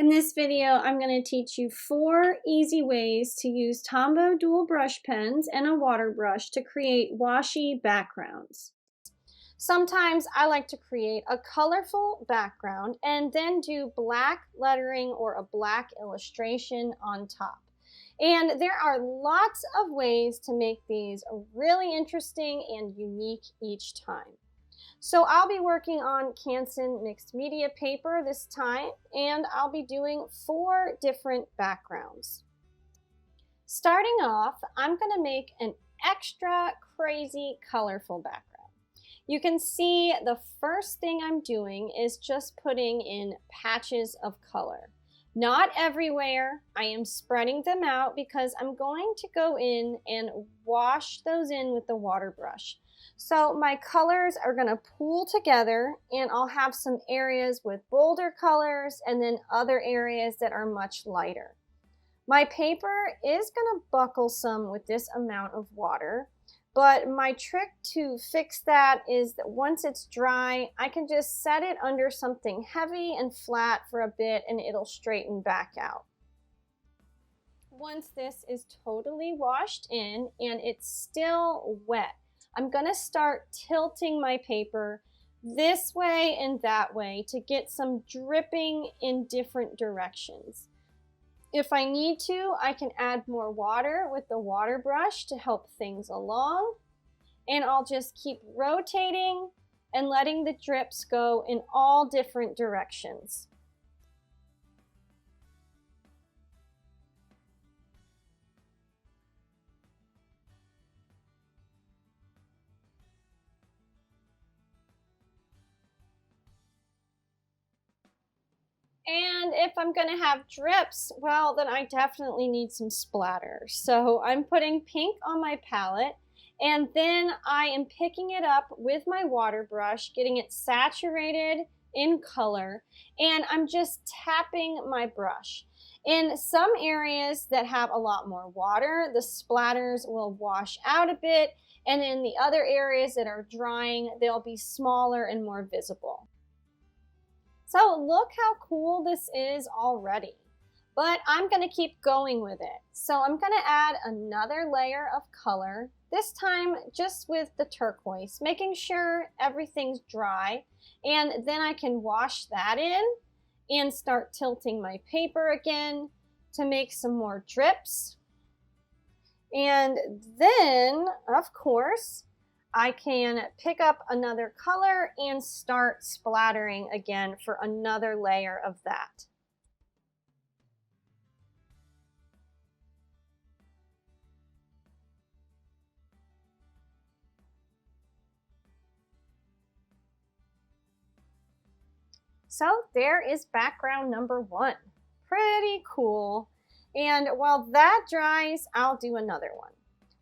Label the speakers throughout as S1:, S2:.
S1: In this video, I'm going to teach you 4 easy ways to use Tombow dual brush pens and a water brush to create washy backgrounds. Sometimes I like to create a colorful background and then do black lettering or a black illustration on top. And there are lots of ways to make these really interesting and unique each time. So I'll be working on Canson Mixed media paper this time, and I'll be doing 4 different backgrounds. Starting off, I'm going to make an extra crazy colorful background. You can see the first thing I'm doing is just putting in patches of color. Not everywhere. I am spreading them out because I'm going to go in and wash those in with the water brush. So my colors are going to pool together, and I'll have some areas with bolder colors and then other areas that are much lighter. My paper is going to buckle some with this amount of water, but my trick to fix that is that once it's dry, I can just set it under something heavy and flat for a bit and it'll straighten back out. Once this is totally washed in and it's still wet, I'm going to start tilting my paper this way and that way to get some dripping in different directions. If I need to, I can add more water with the water brush to help things along. And I'll just keep rotating and letting the drips go in all different directions. And if I'm going to have drips, well, then I definitely need some splatter. So I'm putting pink on my palette, and then I am picking it up with my water brush, getting it saturated in color, and I'm just tapping my brush. In some areas that have a lot more water, the splatters will wash out a bit, and in the other areas that are drying, they'll be smaller and more visible. So look how cool this is already, but I'm going to keep going with it. So I'm going to add another layer of color, this time just with the turquoise, making sure everything's dry, and then I can wash that in and start tilting my paper again to make some more drips. And then, of course, I can pick up another color and start splattering again for another layer of that. So there is background number 1. Pretty cool. And while that dries, I'll do another one.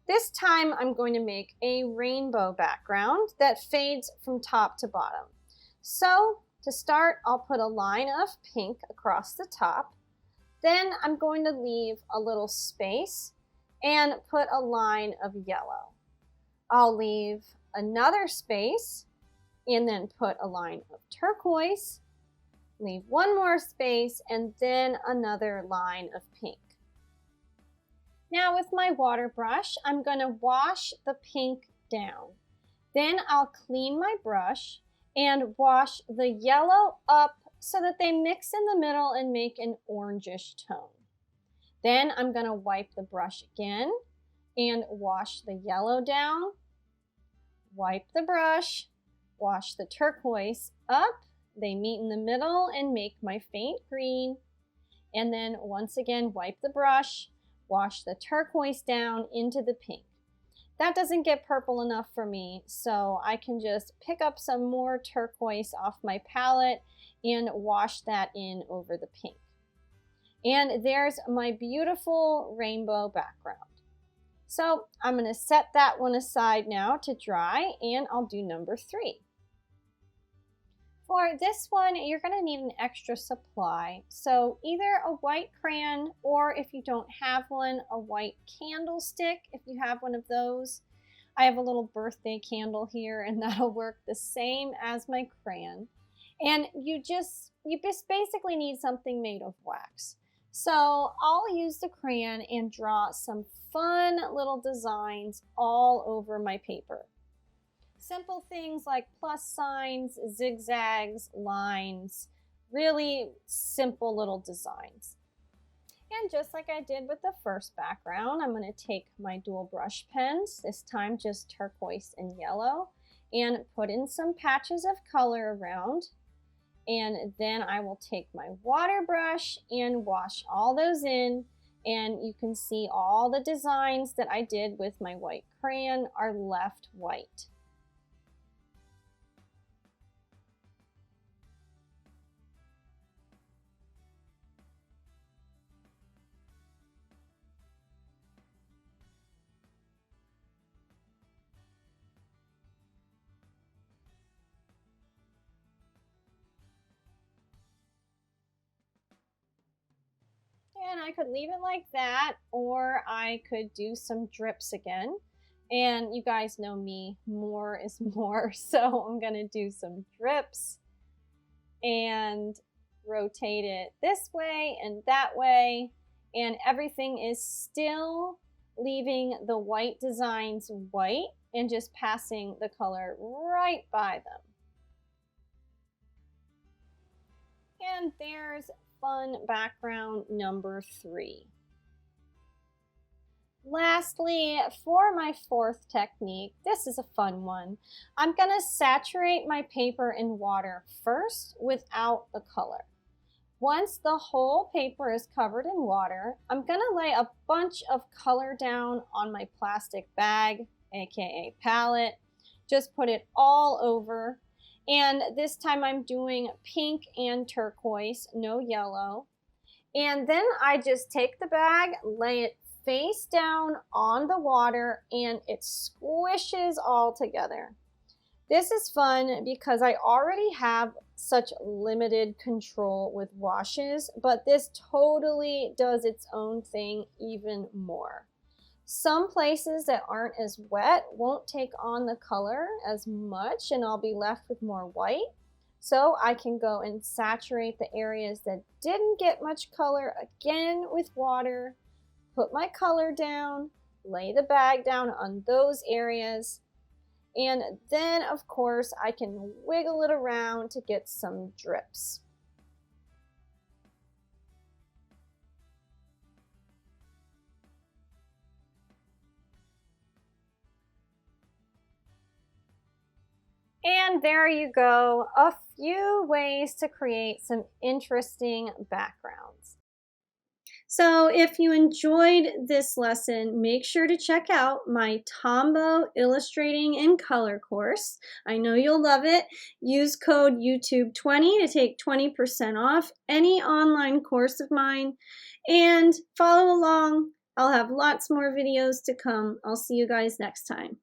S1: This time I'm going to make a rainbow background that fades from top to bottom. So to start, I'll put a line of pink across the top. Then I'm going to leave a little space and put a line of yellow. I'll leave another space and then put a line of turquoise, leave one more space, and then another line of pink. Now with my water brush, I'm going to wash the pink down. Then I'll clean my brush and wash the yellow up so that they mix in the middle and make an orangish tone. Then I'm going to wipe the brush again and wash the yellow down, wipe the brush, wash the turquoise up. They meet in the middle and make my faint green. And then once again, wipe the brush, wash the turquoise down into the pink. That doesn't get purple enough for me, so I can just pick up some more turquoise off my palette and wash that in over the pink. And there's my beautiful rainbow background. So I'm going to set that one aside now to dry, and I'll do number 3. For this one, you're going to need an extra supply. So either a white crayon, or if you don't have one, a white candlestick, if you have one of those. I have a little birthday candle here, and that'll work the same as my crayon. And you just basically need something made of wax. So I'll use the crayon and draw some fun little designs all over my paper. Simple things like plus signs, zigzags, lines, really simple little designs. And just like I did with the first background, I'm going to take my dual brush pens, this time just turquoise and yellow, and put in some patches of color around. And then I will take my water brush and wash all those in, and you can see all the designs that I did with my white crayon are left white. And I could leave it like that, or I could do some drips again. And you guys know me, more is more. So I'm gonna do some drips and rotate it this way and that way. And everything is still leaving the white designs white and just passing the color right by them. And there's fun background number 3. Lastly, for my fourth technique, this is a fun one. I'm going to saturate my paper in water first without the color. Once the whole paper is covered in water, I'm going to lay a bunch of color down on my plastic bag, aka palette. Just put it all over. And this time I'm doing pink and turquoise, no yellow. And then I just take the bag, lay it face down on the water, and it squishes all together. This is fun because I already have such limited control with washes, but this totally does its own thing even more. Some places that aren't as wet won't take on the color as much, and I'll be left with more white. So I can go and saturate the areas that didn't get much color again with water, put my color down, lay the bag down on those areas, and then of course I can wiggle it around to get some drips. And there you go, a few ways to create some interesting backgrounds. So if you enjoyed this lesson, make sure to check out my Tombow Illustrating in Color course. I know you'll love it. Use code YouTube20 to take 20% off any online course of mine. And follow along. I'll have lots more videos to come. I'll see you guys next time.